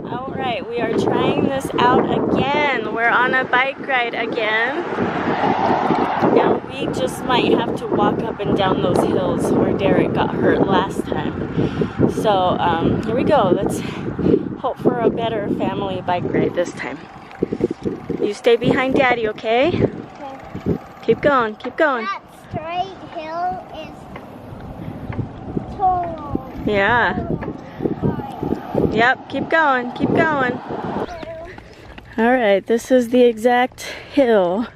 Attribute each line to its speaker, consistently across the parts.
Speaker 1: Alright, we are trying this out again. We're on a bike ride again. And we just might have to walk up and down those hills where Derek got hurt last time. So, here we go. Let's hope for a better family bike ride this time. You stay behind Daddy, okay?
Speaker 2: Okay.
Speaker 1: Keep going, keep going.
Speaker 2: That straight hill is tall.
Speaker 1: Yeah. Yep, keep going, keep going. Alright, this is the exact hill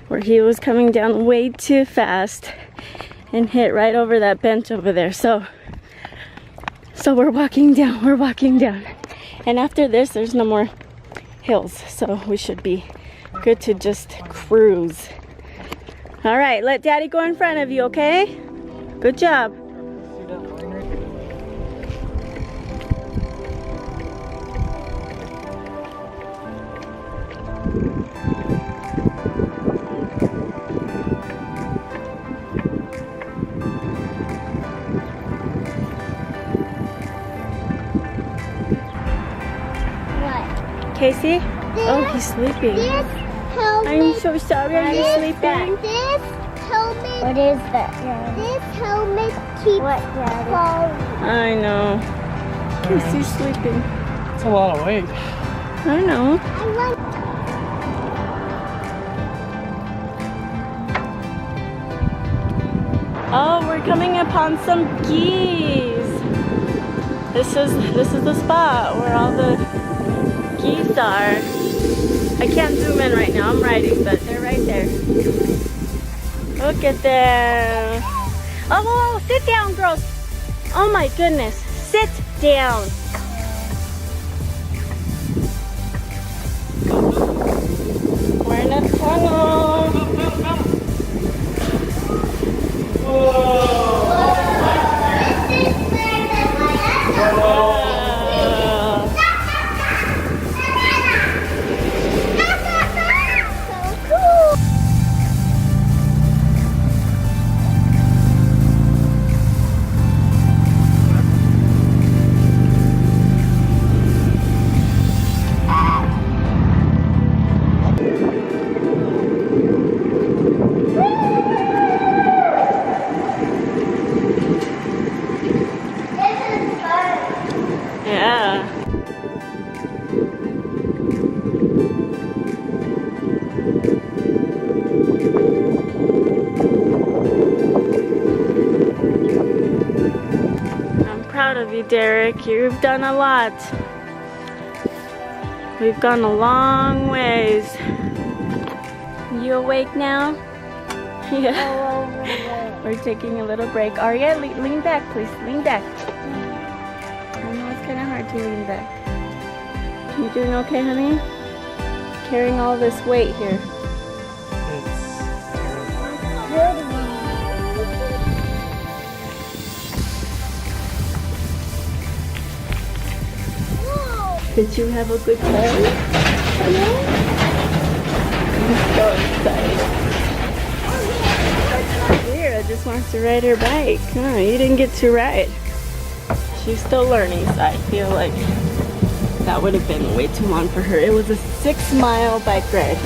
Speaker 1: where he was coming down way too fast and hit right over that bench over there. So we're walking down, we're walking down. And after this, there's no more hills, so we should be good to just cruise. Alright, let Daddy go in front of you, okay? Good job. Casey? Oh, he's sleeping. I'm so sorry. Are you sleeping?
Speaker 2: This helmet. What is that? This helmet keeps falling.
Speaker 1: I know. Casey's sleeping.
Speaker 3: It's a lot of weight.
Speaker 1: I know. Oh, we're coming upon some geese. This is the spot where all the geese are. I can't zoom in right now, I'm riding, but they're right there. Look at them. Oh, whoa, sit down, girls. Oh my goodness, sit down. We're in a tunnel. Of you, Derek. You've done a lot. We've gone a long ways. You awake now? Yeah. We're taking a little break. Aria, lean back, please. Lean back. I know it's kind of hard to lean back. You doing okay, honey? Carrying all this weight here. Did you have a good time? Hello? I'm so excited. Aria just wants to ride her bike. Oh, you didn't get to ride. She's still learning, so I feel like that would have been way too long for her. It was a 6-mile bike ride.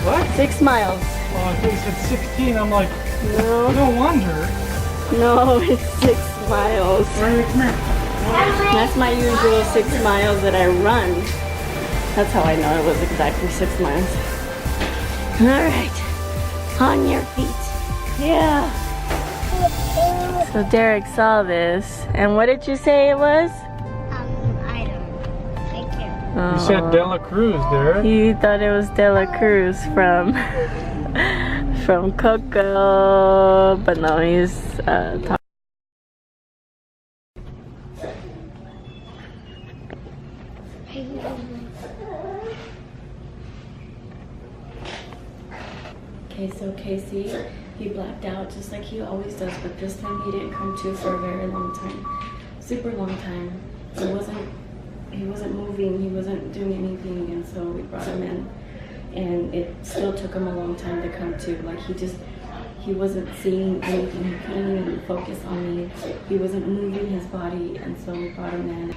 Speaker 3: What?
Speaker 1: 6 miles.
Speaker 3: Well, I think you said 16. I'm like,
Speaker 1: no.
Speaker 3: No wonder.
Speaker 1: No, it's 6 miles.
Speaker 3: Come here.
Speaker 1: That's my usual 6 miles that I run. That's how I know it was exactly 6 miles. Alright, on your feet. Yeah. So Derek saw this, and what did you say it was?
Speaker 2: I can't.
Speaker 3: You said Dela Cruz, Derek.
Speaker 1: He thought it was Dela Cruz from Coco, but no, he's talking. Okay, so Casey, he blacked out just like he always does, but this time he didn't come to for a very long time. Super long time. He wasn't moving, he wasn't doing anything, and so we brought him in. And it still took him a long time to come to. Like he wasn't seeing anything, he couldn't even focus on me. He wasn't moving his body, and so we brought him in.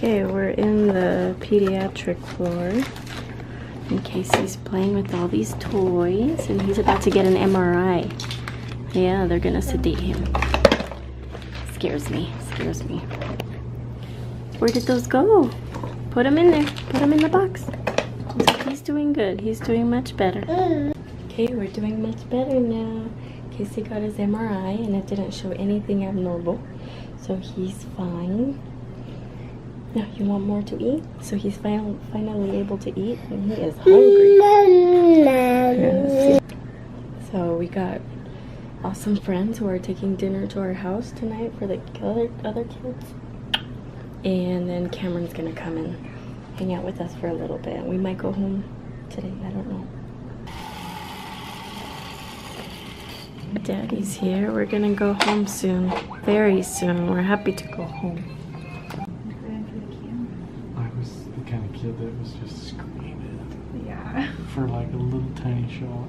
Speaker 1: Okay, we're in the pediatric floor. And Casey's playing with all these toys, and he's about to get an MRI. Yeah, they're gonna sedate him. Scares me, scares me. Where did those go? Put them in there. Put them in the box. He's doing good. He's doing much better. Okay, we're doing much better now. Casey got his MRI, and it didn't show anything abnormal. So he's fine. Now, you want more to eat? So he's finally able to eat, and he is hungry. Yes. So we got awesome friends who are taking dinner to our house tonight for the other kids. And then Cameron's gonna come and hang out with us for a little bit. We might go home today, I don't know. Daddy's here. We're gonna go home soon. Very soon. We're happy to go home.
Speaker 3: I was the kind of kid that was just screaming.
Speaker 4: Yeah.
Speaker 3: For like a little tiny shot.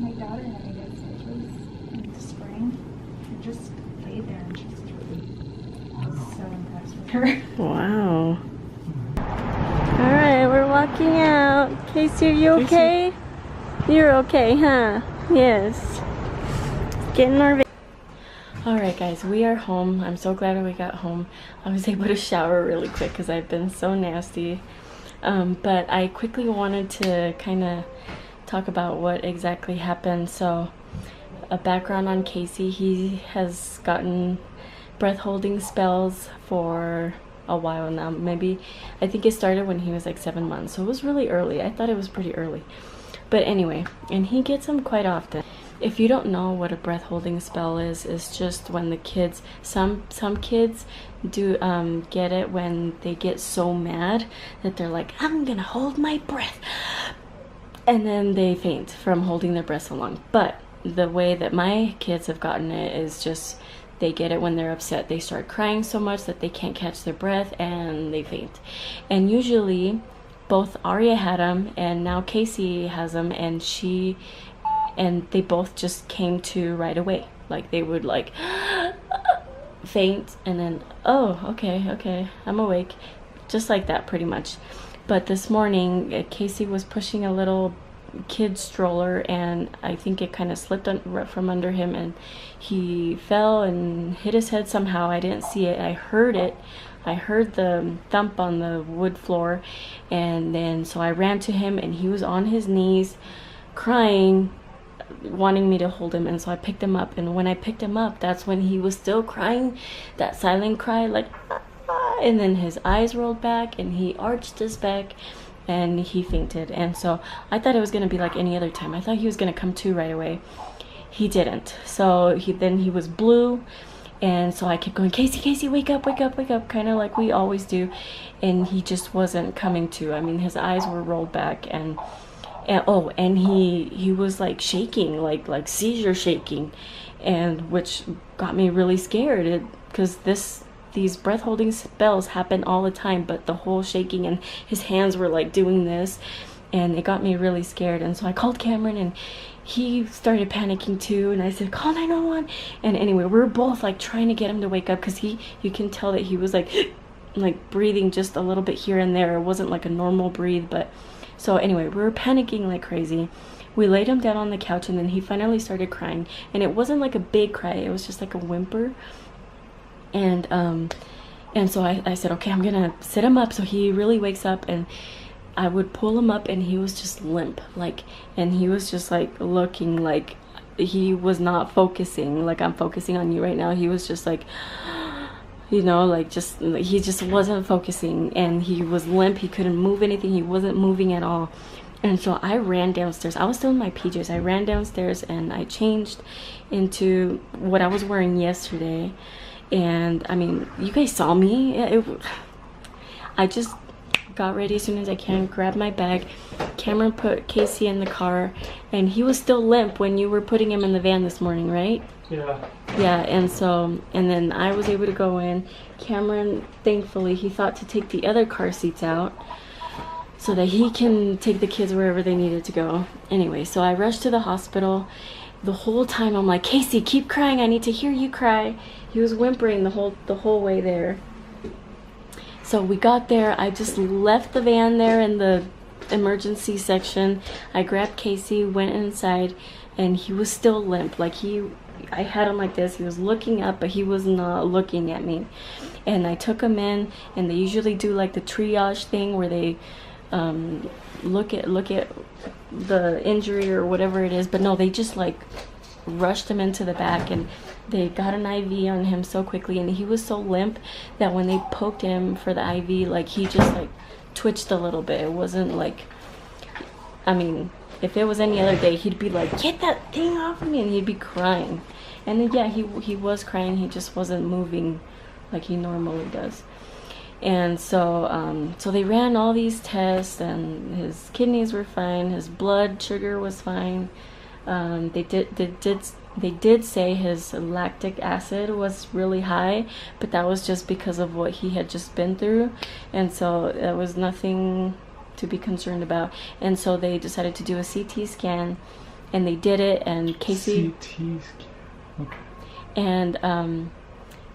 Speaker 4: My daughter and I got surgeries in the spring. I just laid there and she's really so impressed with her.
Speaker 1: Wow. Alright, we're walking out. Casey, are you okay? You're okay, huh? Yes. Getting our Alright guys, we are home. I'm so glad we got home. I was able to shower really quick because I've been so nasty. But I quickly wanted to kind of talk about what exactly happened. So, a background on Casey. He has gotten breath holding spells for a while now. Maybe, I think it started when he was like 7 months. So it was really early. I thought it was pretty early. But anyway, and he gets them quite often. If you don't know what a breath holding spell is, it's just when the kids, some kids do get it when they get so mad that they're like, I'm gonna hold my breath. And then they faint from holding their breath so long. But the way that my kids have gotten it is just, they get it when they're upset. They start crying so much that they can't catch their breath and they faint. And usually, both Aria had them and now Casey has them, and they both just came to right away. Like they would like faint and then, oh, okay, I'm awake. Just like that pretty much. But this morning, Casey was pushing a little kid stroller and I think it kind of slipped from under him and he fell and hit his head somehow. I didn't see it. I heard it. I heard the thump on the wood floor, and then so I ran to him and he was on his knees crying, wanting me to hold him, and so I picked him up, and when I picked him up, that's when he was still crying that silent cry like ah, and then his eyes rolled back and he arched his back and he fainted. And so I thought it was going to be like any other time. I thought he was going to come to right away. He didn't. So he was blue, and so I kept going, Casey, wake up, kind of like we always do, and he just wasn't coming to. I mean, his eyes were rolled back, and he was like shaking, like seizure shaking, and which got me really scared because these breath holding spells happen all the time, but the whole shaking and his hands were like doing this, and it got me really scared. And so I called Cameron and he started panicking too, and I said, call 911. And anyway, we were both like trying to get him to wake up because you can tell that he was like breathing just a little bit here and there. It wasn't like a normal breathe. But so anyway, we were panicking like crazy. We laid him down on the couch, and then he finally started crying, and it wasn't like a big cry, it was just like a whimper. And so I said, okay, I'm gonna sit him up so he really wakes up. And I would pull him up and he was just limp, and he was just like looking like he was not focusing like I'm focusing on you right now. He was just like, you know, like he just wasn't focusing, and he was limp. He couldn't move anything. He wasn't moving at all. And so I ran downstairs. I was still in my PJs. I ran downstairs and I changed into what I was wearing yesterday. And I mean, you guys saw me. I just got ready as soon as I can, grabbed my bag. Cameron put Casey in the car, and he was still limp when you were putting him in the van this morning, right?
Speaker 3: Yeah.
Speaker 1: Yeah, and then I was able to go in. Cameron, thankfully, he thought to take the other car seats out. so that he can take the kids wherever they needed to go. Anyway, so I rushed to the hospital. The whole time I'm like, Casey, keep crying. I need to hear you cry. He was whimpering the whole way there. So we got there. I just left the van there in the emergency section. I grabbed Casey, went inside, and he was still limp. Like I had him like this. He was looking up, but he was not looking at me. And I took him in, and they usually do like the triage thing where they look at the injury or whatever it is, but no, they just like rushed him into the back, and they got an IV on him so quickly, and he was so limp that when they poked him for the IV, like he just like twitched a little bit. It wasn't like, I mean, if it was any other day, he'd be like, get that thing off of me, and he'd be crying. And then, yeah, he was crying. He just wasn't moving like he normally does. And so so they ran all these tests, and his kidneys were fine, his blood sugar was fine. They did say his lactic acid was really high, but that was just because of what he had just been through, and so there was nothing to be concerned about. And so they decided to do a CT scan, and they did it, and Casey
Speaker 3: CT scan. Okay.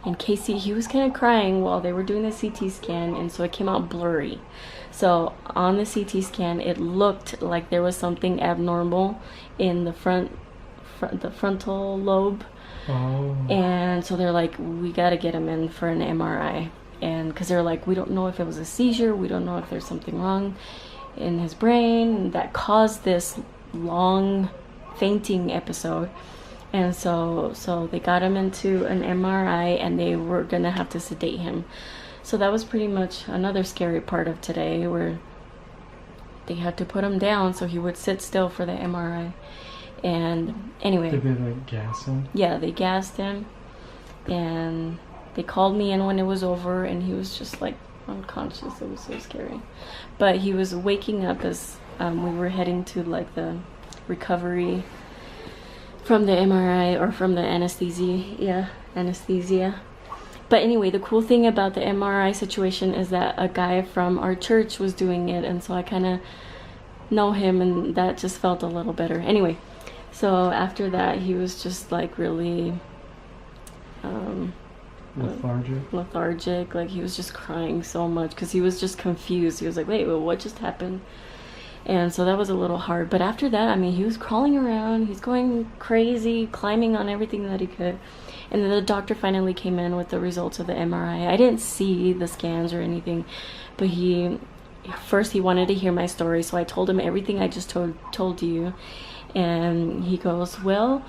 Speaker 1: And Casey, he was kind of crying while they were doing the CT scan, and so it came out blurry. So on the CT scan, it looked like there was something abnormal in the the frontal lobe.
Speaker 3: Oh.
Speaker 1: And so they're like, we got to get him in for an MRI. And because they're like, we don't know if it was a seizure, we don't know if there's something wrong in his brain that caused this long fainting episode. And so they got him into an MRI, and they were gonna have to sedate him. So that was pretty much another scary part of today, where they had to put him down so he would sit still for the MRI. And anyway,
Speaker 3: did they like gas him?
Speaker 1: Yeah, they gassed him, and they called me in when it was over, and he was just like unconscious. It was so scary, but he was waking up as we were heading to like the recovery from the MRI, or from the anesthesia. But anyway, the cool thing about the MRI situation is that a guy from our church was doing it, and so I kind of know him, and that just felt a little better. Anyway, so after that, he was just like really lethargic. Like he was just crying so much because he was just confused. He was like, wait, well, what just happened? And so that was a little hard. But after that, I mean, he was crawling around, he's going crazy, climbing on everything that he could. And then the doctor finally came in with the results of the MRI. I didn't see the scans or anything, but first he wanted to hear my story, so I told him everything I just told you. And he goes, well,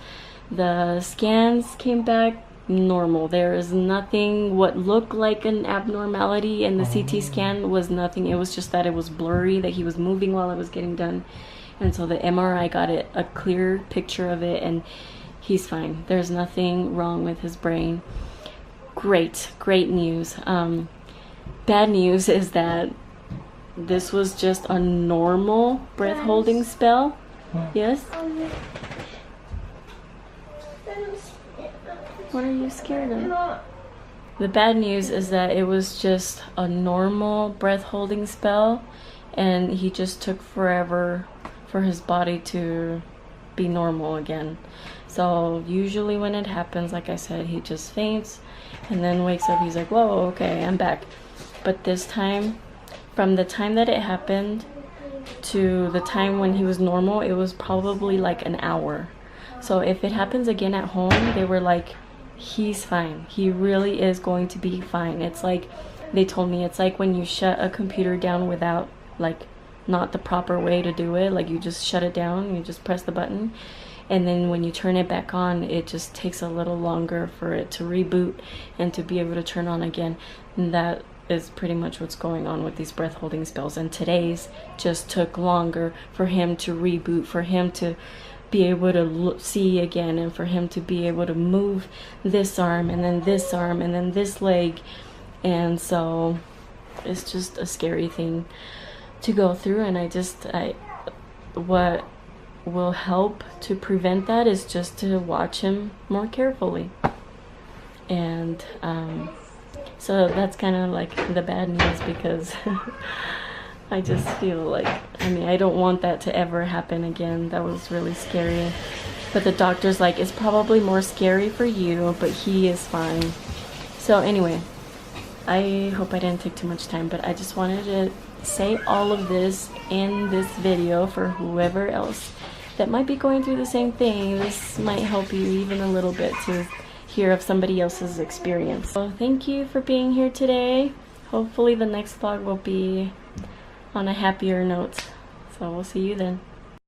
Speaker 1: the scans came back normal. There is nothing. What looked like an abnormality in the CT scan was nothing. It was just that it was blurry, that he was moving while it was getting done. And so the MRI got a clear picture of it, and he's fine. There's nothing wrong with his brain. Great news. Bad news is that this was just a normal breath holding spell. Yes? What are you scared of? The bad news is that it was just a normal breath holding spell, and he just took forever for his body to be normal again. So usually when it happens, like I said, he just faints and then wakes up. He's like, whoa, okay, I'm back. But this time, from the time that it happened to the time when he was normal, it was probably like an hour. So if it happens again at home, they were like, he's fine. He really is going to be fine. It's like, they told me, it's like when you shut a computer down without, like, not the proper way to do it. Like, you just shut it down, you just press the button, and then when you turn it back on, it just takes a little longer for it to reboot and to be able to turn on again. And that is pretty much what's going on with these breath holding spells. And today's just took longer for him to reboot, for him to be able to see again, and for him to be able to move this arm and then this arm and then this leg. And so it's just a scary thing to go through. And what will help to prevent that is just to watch him more carefully. And so that's kind of like the bad news, because I just feel like, I mean, I don't want that to ever happen again. That was really scary. But the doctor's like, it's probably more scary for you, but he is fine. So anyway, I hope I didn't take too much time, but I just wanted to say all of this in this video for whoever else that might be going through the same thing. This might help you even a little bit to hear of somebody else's experience. So thank you for being here today. Hopefully the next vlog will be on a happier note. So we'll see you then.